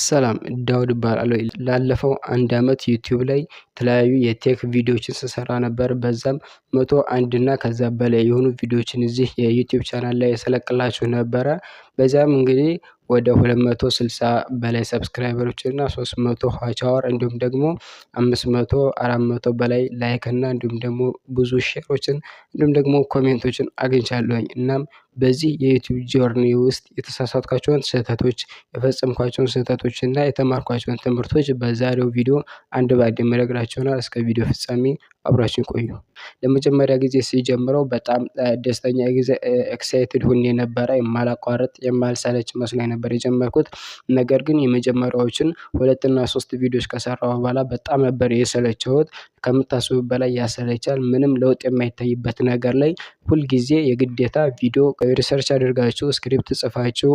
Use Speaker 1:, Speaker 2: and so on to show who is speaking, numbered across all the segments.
Speaker 1: ሰላም ዳውድ እባላለሁ። ላለፈው አንድ አመት ዩቲዩብ ላይ የተለያዩ የቴክ ቪዲዮዎችን ስሰራ ነበር። በዛም 101 እና ከዛ በላይ የሆኑ ቪዲዮዎችን እዚህ የዩቲዩብ ቻናል ላይ ስለቅላችሁ ነበረ። በዛም እንግዲህ ወደ 260 በላይ ሰብስክራይበሮች እና 300 ዋች አወር እንዲሁም ደግሞ 500 400 በላይ ላይክ እና እንዲሁም ደግሞ ብዙ ሼሮችን እንዲሁም ደግሞ ኮሜንቶችን አግኝቻለሁኝ። እናም በዚህ የዩቲዩብ ጆርኒ ውስጥ የተሳሳትኳቸውን ስህተቶች የፈጸምኳቸውን ስህተቶች እና የተማርኳቸውን ትምህርቶች በዛሬው ቪዲዮ አንድ በአንድ የምነግራችሁ ይሆናል። እስከ ቪዲዮ ፍጻሜ አብራችሁን ቆዩ። ለመጀመሪያ ጊዜ ሲጀምረው በጣም ደስተኛ ጊዜ ኤክሳይትድ ሆኜ ነበረ። የማላቋርጥ የማልሰለች መስሎኝ ነበር የጀመርኩት። ነገር ግን የመጀመሪያዎችን 2 እና 3 ቪዲዮዎች ከሰራሁ በኋላ በጣም ነበር የሰለቸሁት። ከምታስቡት በላይ ያሰለቻል። ምንም ለውጥ የማይታይበት ነገር ላይ ሁል ጊዜ የግዴታ ቪዲዮ ሪሰርች አድርጋችሁ ስክሪፕት ጽፋችሁ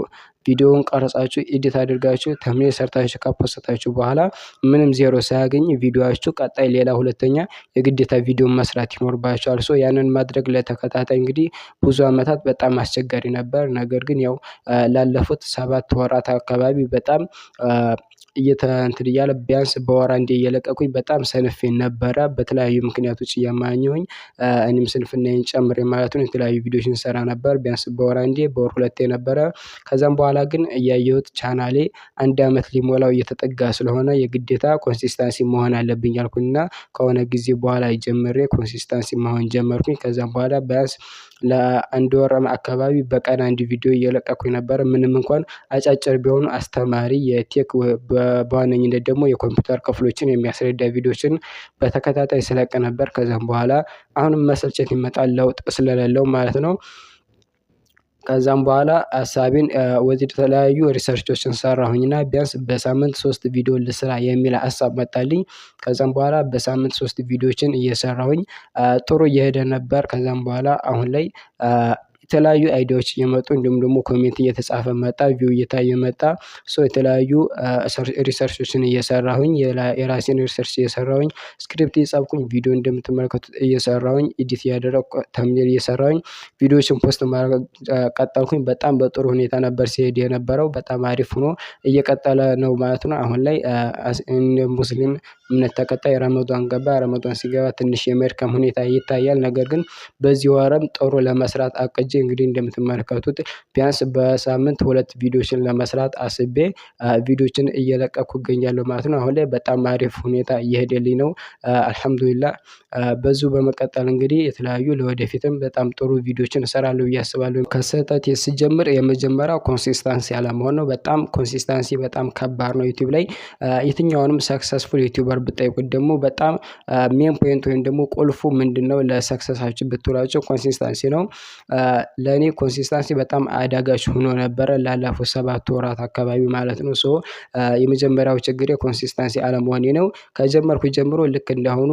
Speaker 1: ቪዲዮውን ቀርጻችሁ ኤዲት አድርጋችሁ ተምኔል ሰርታችሁ ከፖስታችሁ በኋላ ምንም ዜሮ ሳያገኝ ቪዲዮአችሁ ቀጣይ ሌላ ሁለተኛ የግዴታ ቪዲዮ መስራት ይኖርባችኋል። ያንን ማድረግ ለተከታታይ እንግዲህ ብዙ አመታት በጣም አስቸጋሪ ነበር። ነገር ግን ያው ላለፉት 7 ወራት አካባቢ በጣም እንትን እያለ ቢያንስ በወር አንዴ እየለቀኩኝ በጣም ሰንፌ ነበረ። በተለያዩ ምክንያቶች እያማኘሁኝ እኔም ስንፍናዬን ጨምሬ ማለት ነው የተለያዩ ቪዲዮዎችን ሰራ ነበር። ቢያንስ በወር አንዴ በወር ሁለቴ ነበረ። ከዛም በኋላ ግን እያየሁት ቻናሌ አንድ አመት ሊሞላው እየተጠጋ ስለሆነ የግዴታ ኮንሲስታንሲ መሆን አለብኝ አልኩኝና ከሆነ ጊዜ በኋላ ጀምሬ ኮንሲስታንሲ መሆን ጀመርኩኝ። ከዛም በኋላ ቢያንስ ለአንድ ወር አካባቢ በቀን አንድ ቪዲዮ እየለቀኩኝ ነበር። ምንም እንኳን አጫጭር ቢሆኑ አስተማሪ የቴክ በዋነኝነት ደግሞ የኮምፒውተር ክፍሎችን የሚያስረዳ ቪዲዮዎችን በተከታታይ ስለቅ ነበር። ከዛም በኋላ አሁንም መሰልቸት ይመጣል ለውጥ ስለሌለው ማለት ነው። ከዛም በኋላ ሀሳቤን ወደ ተለያዩ ሪሰርቾችን ሰራሁኝና ቢያንስ በሳምንት 3 ቪዲዮ ልስራ የሚል ሀሳብ መጣልኝ። ከዛም በኋላ በሳምንት 3 ቪዲዮዎችን እየሰራሁኝ ጥሩ እየሄደ ነበር። ከዛም በኋላ አሁን ላይ የተለያዩ አይዲያዎች እየመጡ እንዲሁም ደግሞ ኮሜንት እየተጻፈ መጣ፣ ቪው እየታየ መጣ። የተለያዩ ሪሰርቾችን እየሰራሁኝ የራሴን ሪሰርች እየሰራሁኝ ስክሪፕት እየጻፍኩኝ ቪዲዮ እንደምትመለከቱት እየሰራሁኝ ኤዲት እያደረኩ ተምኔል እየሰራሁኝ ቪዲዮዎችን ፖስት ማድረግ ቀጠልኩኝ። በጣም በጥሩ ሁኔታ ነበር ሲሄድ የነበረው። በጣም አሪፍ ሆኖ እየቀጠለ ነው ማለት ነው። አሁን ላይ ሙስሊም እምነት ተከታይ ረመዷን ገባ። ረመዷን ሲገባ ትንሽ የመድከም ሁኔታ ይታያል። ነገር ግን በዚህ ወርም ጥሩ ለመስራት አቅጄ እንግዲህ እንደምትመለከቱት ቢያንስ በሳምንት 2 ቪዲዮዎችን ለመስራት አስቤ ቪዲዮዎችን እየለቀኩ እገኛለሁ ማለት ነው። አሁን ላይ በጣም አሪፍ ሁኔታ እየሄደልኝ ነው። አልሐምዱሊላህ። በዚሁ በመቀጠል እንግዲህ የተለያዩ ለወደፊትም በጣም ጥሩ ቪዲዮዎችን እሰራለሁ ብዬ አስባለሁ። ከስህተቴ ስጀምር የመጀመሪያው ኮንሲስታንሲ አለመሆን ነው። በጣም ኮንሲስታንሲ በጣም ከባድ ነው ዩቲዩብ ላይ። የትኛውንም ሰክሰስፉል ዩቲዩበር ብጠይቁት ደግሞ በጣም ሜን ፖይንት ወይም ደግሞ ቁልፉ ምንድነው ለሰክሰሳችሁ ብትሏቸው ኮንሲስታንሲ ነው። ለኔ ኮንሲስታንሲ በጣም አዳጋች ሆኖ ነበረ ላለፉት 7 ወራት አካባቢ ማለት ነው። የመጀመሪያው ችግሬ ኮንሲስታንሲ አለመሆኔ ነው። ከጀመርኩ ጀምሮ ልክ እንዳሁኑ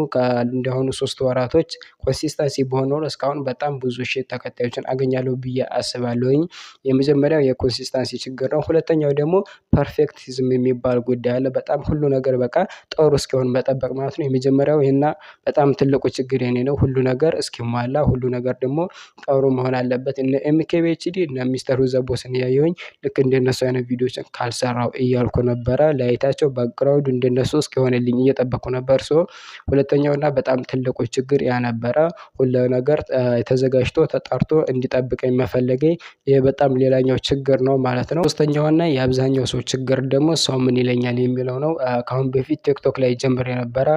Speaker 1: 3 ወራቶች ኮንሲስታንሲ ብሆን ኖሮ እስካሁን በጣም ብዙ ሺህ ተከታዮችን አገኛለሁ ብዬ አስባለሁኝ። የመጀመሪያው የኮንሲስታንሲ ችግር ነው። ሁለተኛው ደግሞ ፐርፌክቲዝም የሚባል ጉዳይ አለ። በጣም ሁሉ ነገር በቃ ጥሩ እስኪሆን መጠበቅ ማለት ነው። የመጀመሪያው ይሄና በጣም ትልቁ ችግር የኔ ነው። ሁሉ ነገር እስኪሟላ ሁሉ ነገር ደግሞ ጥሩ መሆን አለበት። እነ ኤምኬቢኤችዲ እና ሚስተር ዘቦስን እያየሁኝ ልክ እንደነሱ አይነት ቪዲዮዎችን ካልሰራው እያልኩ ነበረ። ላይታቸው ባክግራውንድ እንደነሱ እስኪሆንልኝ እየጠበቅኩ ነበር። ሁለተኛው እና በጣም ትልቁ ችግር ያ ነበረ። ሁሉ ነገር ተዘጋጅቶ ተጣርቶ እንዲጠብቀኝ መፈለጌ ይሄ በጣም ሌላኛው ችግር ነው ማለት ነው። ሶስተኛውና የአብዛኛው ሰው ችግር ደግሞ ሰው ምን ይለኛል የሚለው ነው። ከአሁን በፊት ቲክቶክ ላይ ጀምሬ ነበረ።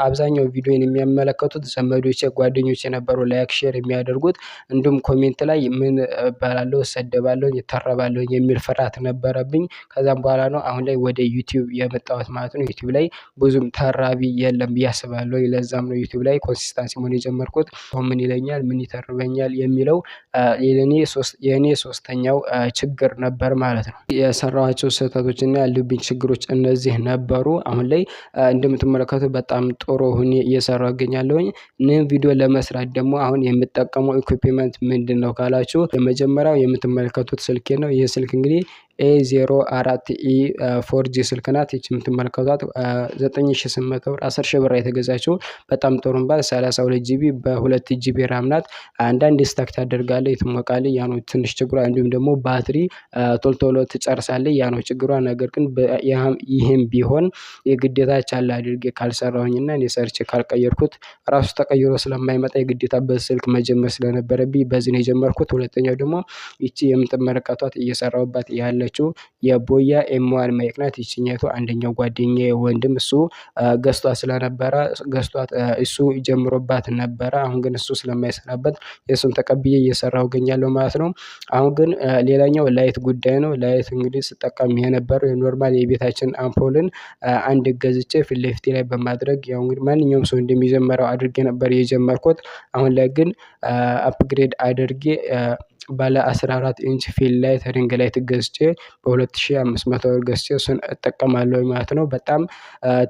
Speaker 1: አብዛኛው ቪዲዮን የሚመለከቱት ዘመዶቼ ጓደኞቼ ነበሩ ላይክ ሼር የሚያደርጉት። እንዲሁም ኮሜንት ላይ ምን እባላለሁ እሰደባለሁ እተረባለሁ የሚል ፍርሃት ነበረብኝ። ከዛም በኋላ ነው አሁን ላይ ወደ ዩቲዩብ የመጣሁት ማለት ነው። ዩቲዩብ ላይ ብዙም ተራቢ የለም ብዬ አስባለሁ። ለዛም ነው ዩቲዩብ ላይ ኮንሲስታንሲ መሆን የጀመርኩት። ምን ይለኛል ምን ይተርበኛል የሚለው የኔ ሶስተኛው ችግር ነበር ማለት ነው። የሰራኋቸው ስህተቶችና ያሉብኝ ችግሮች እነዚህ ነበሩ። አሁን ላይ እንደምትመለከቱት በጣም ጥሩ ሆኜ እየሰራሁ እገኛለሁኝ። ይህን ቪዲዮ ለመስራት ደግሞ አሁን የምጠቀመው ኢኩዊፕመንት ምንድነው ካላችሁ የመጀመሪያው የምትመለከቱት ስልኬ ነው። ይህ ስልክ እንግዲህ A04E 4G ስልክ ናት። ይቺ የምትመለከቷት 9800 ብር 10,000 ብር የተገዛችው በጣም ጥሩ ባል 32 ጂቢ በ2 ጂቢ ራም ናት። አንዳንዴ ስታክ ታደርጋለች፣ ትሞቃለች። ያ ነው ትንሽ ችግሯ። እንዲሁም ደግሞ ባትሪ ቶሎ ትጨርሳለች። ያ ነው ችግሯ። ነገር ግን ይህም ቢሆን የግዴታ ቻል አድርጌ ካልሰራሁኝና እኔ ሰርቼ ካልቀየርኩት ራሱ ተቀይሮ ስለማይመጣ የግዴታ በስልክ መጀመር ስለነበረብኝ በዚህ ነው የጀመርኩት። ሁለተኛው ደግሞ ይቺ የምትመለከቷት እየሰራሁባት ያለችው የቦያ ኤም1 ማይክ ናት። ይችኛቱ አንደኛው ጓደኛዬ ወንድም እሱ ገዝቷት ስለነበረ እሱ ጀምሮባት ነበረ። አሁን ግን እሱ ስለማይሰራበት የእሱን ተቀብዬ እየሰራሁ እገኛለሁ ማለት ነው። አሁን ግን ሌላኛው ላይት ጉዳይ ነው። ላይት እንግዲህ ስጠቀም የነበረው የኖርማል የቤታችን አምፖልን አንድ ገዝቼ ፊት ለፊቴ ላይ በማድረግ ያው እንግዲህ ማንኛውም ሰው እንደሚጀምረው አድርጌ ነበር የጀመርኩት። አሁን ላይ ግን አፕግሬድ አድርጌ ባለ 14 ኢንች ፊል ላይት ሪንግ ላይት ገዝቼ በ2500 ብር ገዝቼ እሱን እጠቀማለሁ ማለት ነው። በጣም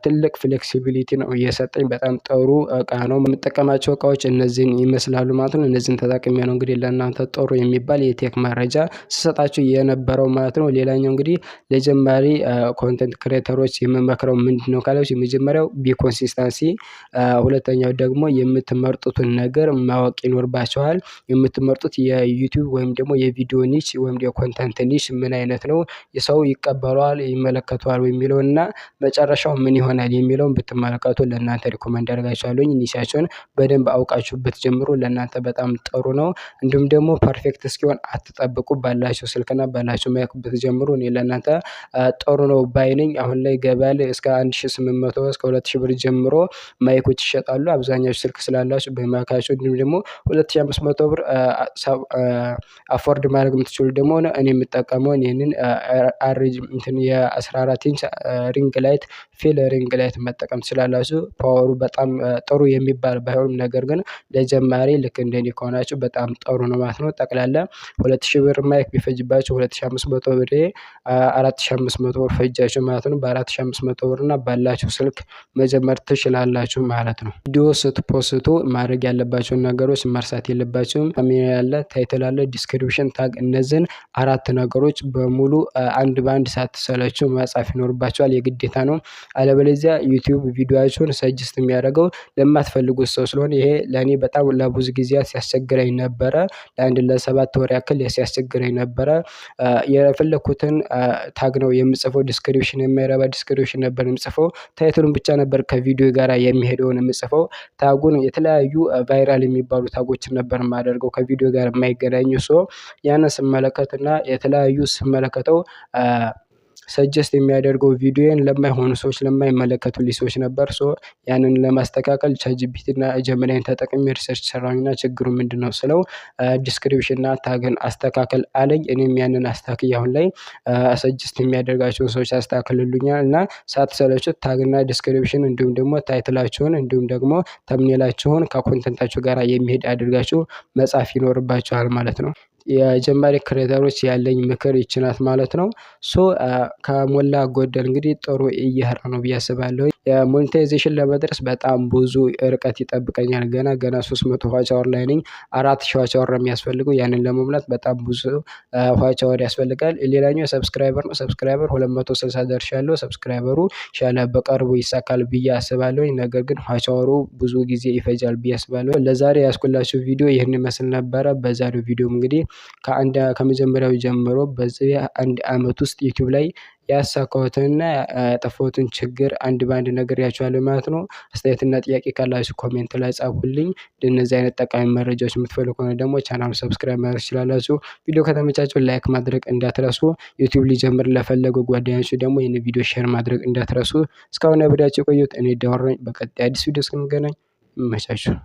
Speaker 1: ትልቅ ፍሌክሲቢሊቲ ነው እየሰጠኝ። በጣም ጥሩ እቃ ነው። የምጠቀማቸው እቃዎች እነዚህን ይመስላሉ ማለት ነው። እነዚህን ተጠቅሜ ነው እንግዲህ ለእናንተ ጥሩ የሚባል የቴክ መረጃ ስሰጣችሁ የነበረው ማለት ነው። ሌላኛው እንግዲህ ለጀማሪ ኮንተንት ክሬተሮች የምመክረው ምንድነው ካላችሁ የመጀመሪያው ቢኮንሲስተንሲ፣ ሁለተኛው ደግሞ የምትመርጡትን ነገር ማወቅ ይኖርባችኋል። የምትመርጡት የዩቲዩብ ወይም ደግሞ የቪዲዮ ኒች ወይም የኮንተንት ኒች ምን አይነት ነው፣ የሰው ይቀበለዋል ይመለከተዋል የሚለውና መጨረሻው ምን ይሆናል የሚለውን ብትመለከቱ ለእናንተ ሪኮመንድ አደርጋችኋለሁ። ኒቻችሁን በደንብ አውቃችሁ ብትጀምሩ ለእናንተ በጣም ጥሩ ነው። እንዲሁም ደግሞ ፐርፌክት እስኪሆን አትጠብቁ። ባላችሁ ስልክና ባላችሁ ማይክ ብትጀምሩ እኔ ለእናንተ ጥሩ ነው ባይ ነኝ። አሁን ላይ ገበያ ላይ እስከ 1800 እስከ 2000 ብር ጀምሮ ማይኮች ይሸጣሉ። አብዛኛው ስልክ ስላላችሁ በማይካችሁ እንዲሁም ደግሞ 2500 ብር አፎርድ ማድረግ የምትችሉ ደግሞ እኔ የምጠቀመው ይሄንን የ14 ኢንች ሪንግ ላይት ፊል ሪንግ ላይት መጠቀም ትችላላችሁ። ፓወሩ በጣም ጥሩ የሚባል ባይሆንም ነገር ግን ለጀማሪ ልክ እንደኔ ከሆናችሁ በጣም ጥሩ ነው ማለት ነው። ጠቅላላ 2000 ብር ማይክ ቢፈጅባችሁ 2500 ብር 4500 ብር ፈጃችሁ ማለት ነው። በ4500 ብር እና ባላችሁ ስልክ መጀመር ትችላላችሁ ማለት ነው። ቪዲዮ ስትፖስቱ ማድረግ ያለባችሁን ነገሮች መርሳት የለባችሁም። ካሜራ ያለ ታይትል አለ፣ ዲስክሪፕሽን ታግ፣ እነዚህን 4 ነገሮች በሙሉ አንድ በአንድ ሳትሰለቹ መጻፍ ይኖርባችኋል። የግዴታ ነው። አለበለዚያ ዩቲዩብ ቪዲዮአችሁን ሰጀስት የሚያደርገው ለማትፈልጉት ሰው ስለሆነ ይሄ ለኔ በጣም ለብዙ ጊዜያት ሲያስቸግረኝ ነበረ። ለ7 ወር ያክል ሲያስቸግረኝ ነበረ። የፈለኩትን ታግ ነው የምጽፈው። ዲስክሪፕሽን የማይረባ ዲስክሪፕሽን ነበር የምጽፈው። ታይትሉን ብቻ ነበር ከቪዲዮ ጋር የሚሄደውን የምጽፈው። ታጉን የተለያዩ ቫይራል የሚባሉ ታጎችን ነበር የማደርገው ከቪዲዮ ጋር የማይገናኙ ሰው ያንን ስመለከትና የተለያዩ ስመለከተው ሰጀስት የሚያደርገው ቪዲዮን ለማይሆኑ ሰዎች ለማይመለከቱልኝ ሰዎች ነበር። ያንን ለማስተካከል ቻትጂፒቲ እና ጀሚናይን ተጠቅሜ ሪሰርች ሰራሁኝና ችግሩ ምንድነው ስለው ዲስክሪፕሽን እና ታግን አስተካከል አለኝ። እኔም ያንን አስተካክዬ አሁን ላይ ሰጀስት የሚያደርጋቸውን ሰዎች አስተካክልልኛል። እና ሳትሰለቹት ታግና ዲስክሪፕሽን እንዲሁም ደግሞ ታይትላችሁን እንዲሁም ደግሞ ተምኔላችሁን ከኮንተንታችሁ ጋር የሚሄድ አድርጋችሁ መጻፍ ይኖርባችኋል ማለት ነው። የጀማሪ ክሬተሮች ያለኝ ምክር ይቺ ናት ማለት ነው። ከሞላ ጎደል እንግዲህ ጥሩ እየሄደ ነው ብዬ አስባለሁ። የሞኔታይዜሽን ለመድረስ በጣም ብዙ ርቀት ይጠብቀኛል። ገና 300 ዋች አወር ላይ ነኝ። 4000 ዋች አወር ነው የሚያስፈልገው። ያንን ለመሙላት በጣም ብዙ ዋች አወር ያስፈልጋል። ሌላኛው ሰብስክራይበር ነው። ሰብስክራይበር 260 ደርሻለሁ። ሰብስክራይበሩ ኢንሻአላህ በቅርቡ ይሳካል ብዬ አስባለሁ። ነገር ግን ዋች አወሩ ብዙ ጊዜ ይፈጃል ብዬ አስባለሁ። ለዛሬ ያስኩላችሁ ቪዲዮ ይህን ይመስል ነበረ። በዛሬው ቪዲዮ እንግዲህ ከመጀመሪያው ጀምሮ በዚህ 1 አመት ውስጥ ዩቲዩብ ላይ ያሳካሁትንና ያጠፋሁትን ችግር አንድ በአንድ ነግሬያችኋለሁ ማለት ነው። አስተያየትና ጥያቄ ካላችሁ ኮሜንት ላይ ጻፉልኝ። እንደነዚህ አይነት ጠቃሚ መረጃዎች የምትፈልጉ ከሆነ ደግሞ ቻናሉን ሰብስክራይብ ማድረግ ትችላላችሁ። ቪዲዮ ከተመቻችሁ ላይክ ማድረግ እንዳትረሱ። ዩቲዩብ ሊጀምር ለፈለጉ ጓደኞቻችሁ ደግሞ ይህን ቪዲዮ ሼር ማድረግ እንዳትረሱ። እስካሁን አብሬያችሁ የቆየሁት እኔ ዳወር ነኝ። በቀጣይ አዲስ ቪዲዮ እስክንገናኝ ይመቻችሁ።